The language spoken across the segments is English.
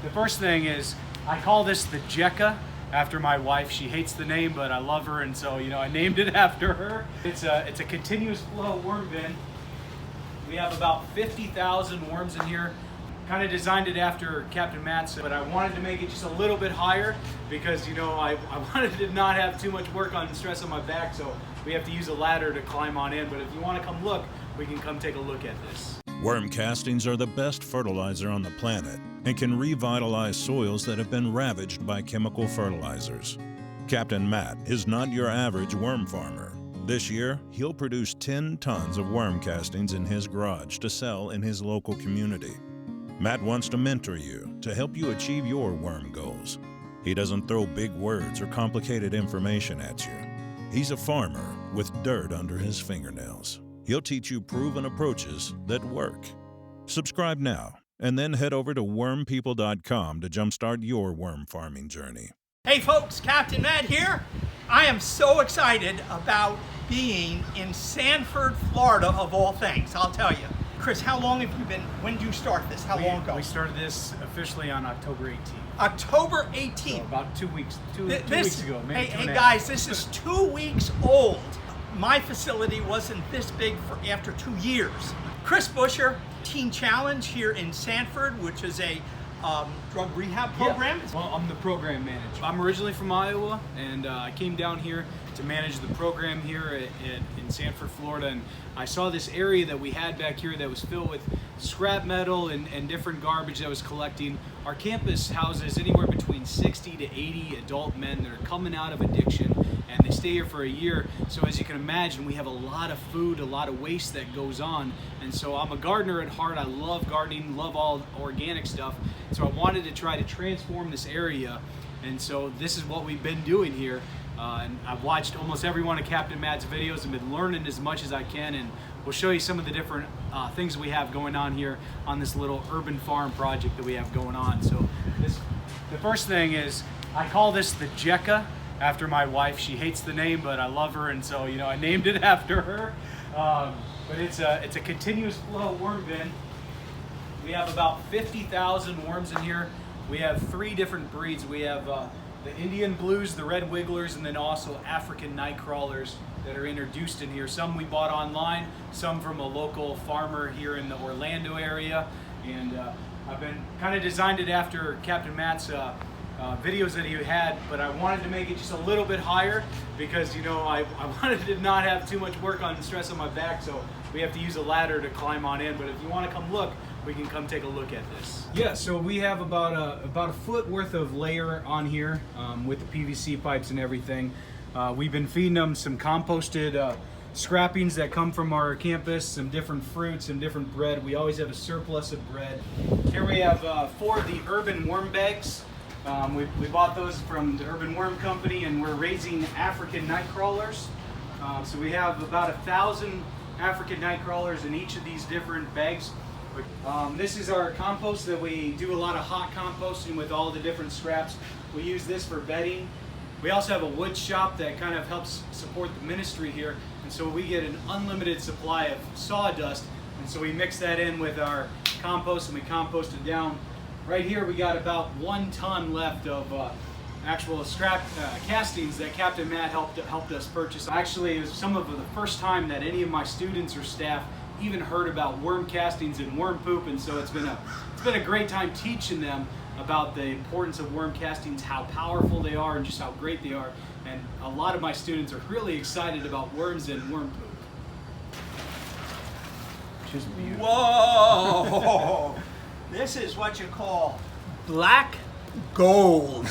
The first thing is, I call this the Jekka after my wife. She hates the name, but I love her, and so I named it after her. It's a continuous flow worm bin. We have about 50,000 worms in here. Kind of designed it after Captain Matt's, but I wanted to make it just a little bit higher because I wanted to not have too much work on stress on my back, so we have to use a ladder to climb on in. But if you want to come look, we can come take a look at this. Worm castings are the best fertilizer on the planet and can revitalize soils that have been ravaged by chemical fertilizers. Captain Matt is not your average worm farmer. This year, he'll produce 10 tons of worm castings in his garage to sell in his local community. Matt wants to mentor you to help you achieve your worm goals. He doesn't throw big words or complicated information at you. He's a farmer with dirt under his fingernails. He'll teach you proven approaches that work. Subscribe now and then head over to wormpeople.com to jumpstart your worm farming journey. Hey folks, Captain Matt here. I am so excited about being in Sanford, Florida, of all things, I'll tell you. Chris, how long have you been, when did you start this? How long ago? We started this officially on October 18th. October 18th. So about 2 weeks, two weeks ago. Maybe hey guys, this is 2 weeks old. My facility wasn't this big for after 2 years. Chris Busher, Teen Challenge here in Sanford, which is a drug rehab program. Yeah. Well, I'm the program manager. I'm originally from Iowa, and I came down here to manage the program here in Sanford, Florida, and I saw this area that we had back here that was filled with scrap metal and different garbage that was collecting. Our campus houses anywhere between 60 to 80 adult men that are coming out of addiction, and they stay here for a year. So as you can imagine, we have a lot of food, a lot of waste that goes on. And so I'm a gardener at heart. I love gardening, love all organic stuff. So I wanted to try to transform this area. And so this is what we've been doing here. And I've watched almost every one of Captain Matt's videos and been learning as much as I can. And we'll show you some of the different things we have going on here on this little urban farm project that we have going on. So the first thing is, I call this the Jekka after my wife. She hates the name, but I love her, and so I named it after her. But it's a continuous flow worm bin. We have about 50,000 worms in here. We have 3 different breeds. We have the Indian blues, the red wigglers, and then also African night crawlers that are introduced in here. Some we bought online, some from a local farmer here in the Orlando area. And I've been kind of designed it after Captain Matt's videos that he had, but I wanted to make it just a little bit higher because I wanted to not have too much work on stress on my back, so we have to use a ladder to climb on in. But if you want to come look, we can come take a look at this. Yeah, so we have about a foot worth of layer on here with the PVC pipes and everything. We've been feeding them some composted scrappings that come from our campus, some different fruits, some different bread. We always have a surplus of bread. Here we have 4 of the urban worm bags. We bought those from the Urban Worm Company, and we're raising African night crawlers. So we have about 1,000 African night crawlers in each of these different bags. This is our compost that we do a lot of hot composting with all the different scraps. We use this for bedding. We also have a wood shop that kind of helps support the ministry here, and so we get an unlimited supply of sawdust, and so we mix that in with our compost and we compost it down. Right here we got about 1 ton left of actual scrap castings that Captain Matt helped us purchase. Actually, it was some of the first time that any of my students or staff even heard about worm castings and worm poop, and so it's been a great time teaching them about the importance of worm castings, how powerful they are, and just how great they are. And a lot of my students are really excited about worms and worm poop. Just beautiful. Whoa! This is what you call black gold.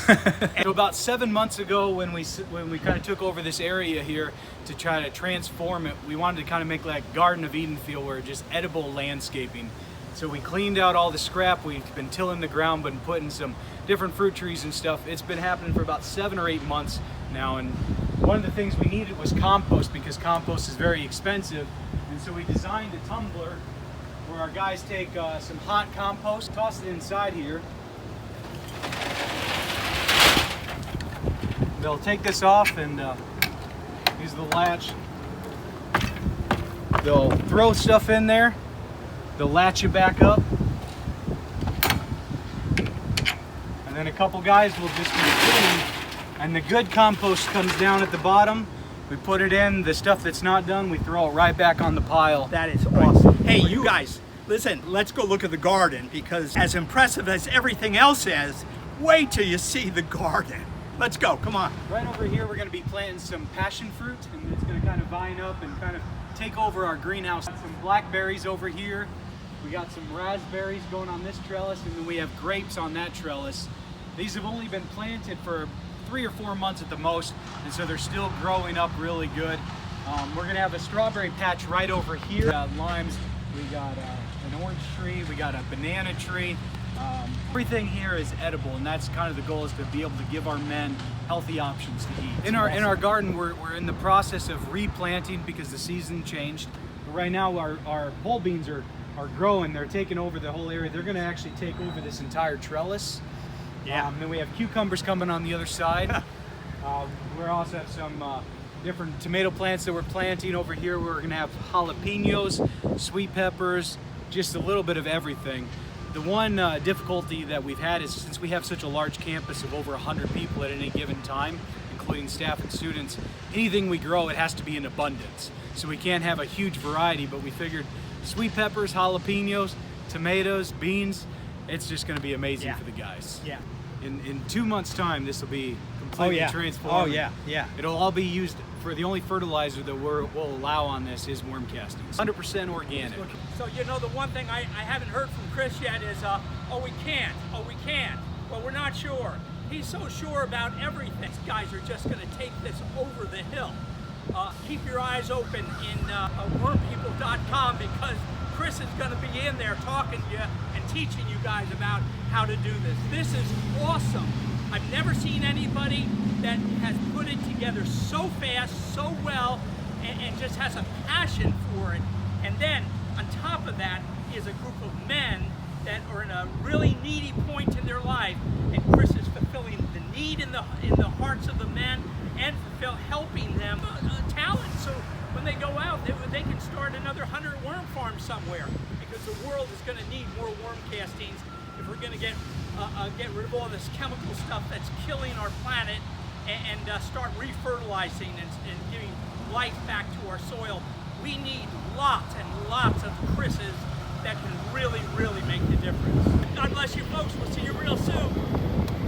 So about 7 months ago, when we kind of took over this area here to try to transform it, we wanted to kind of make like Garden of Eden feel, where just edible landscaping. So we cleaned out all the scrap. We've been tilling the ground, but putting some different fruit trees and stuff. It's been happening for about 7 or 8 months now, and one of the things we needed was compost, because compost is very expensive. And so we designed a tumbler where our guys take some hot compost, toss it inside here. They'll take this off and use the latch. They'll throw stuff in there. They'll latch it back up. then a couple guys will just be cleaning, and the good compost comes down at the bottom. We put it in. The stuff that's not done, we throw it right back on the pile. That is awesome. Hey, you guys, listen, let's go look at the garden, because as impressive as everything else is, wait till you see the garden. Let's go, come on. Right over here, we're gonna be planting some passion fruit, and it's gonna kind of vine up and kind of take over our greenhouse. Some blackberries over here. We got some raspberries going on this trellis, and then we have grapes on that trellis. These have only been planted for 3 or 4 months at the most, and so they're still growing up really good. We're gonna have a strawberry patch right over here. We got limes, we got an orange tree, we got a banana tree. Everything here is edible, and that's kind of the goal, is to be able to give our men healthy options to eat. In our garden, we're in the process of replanting because the season changed. But right now, our pole beans are growing. They're taking over the whole area. They're going to actually take over this entire trellis. Yeah. Then we have cucumbers coming on the other side. We also have some different tomato plants that we're planting over here. We're going to have jalapenos, sweet peppers, just a little bit of everything. The one difficulty that we've had is, since we have such a large campus of over 100 people at any given time, including staff and students, anything we grow, it has to be in abundance. So we can't have a huge variety, but we figured sweet peppers, jalapenos, tomatoes, beans, it's just going to be amazing for the guys. Yeah. In 2 months' time, this will be completely transformed. Oh yeah, yeah. It'll all be used for the only fertilizer that we'll allow on this is worm castings. 100% organic. So, you know, the one thing I haven't heard from Chris yet is, oh, we can't. Well, we're not sure. He's so sure about everything. These guys are just going to take this over the hill. Keep your eyes open in wormpeople.com, because Chris is going to be in there talking to you and teaching you guys about how to do this. This is awesome. I've never seen anybody that has put it together so fast, so well, and just has a passion for it. And then, on top of that, is a group of men that are in a really needy point in their life, and Chris is fulfilling the need in the hearts of the men, and helping them talent. So when they go out, they can start another 100 worm farms somewhere, because the world is going to need more worm castings if we're going to get rid of all this chemical stuff that's killing our planet, and start refertilizing and giving life back to our soil. We need lots and lots of Chris's that can really, really make the difference. God bless you folks. We'll see you real soon.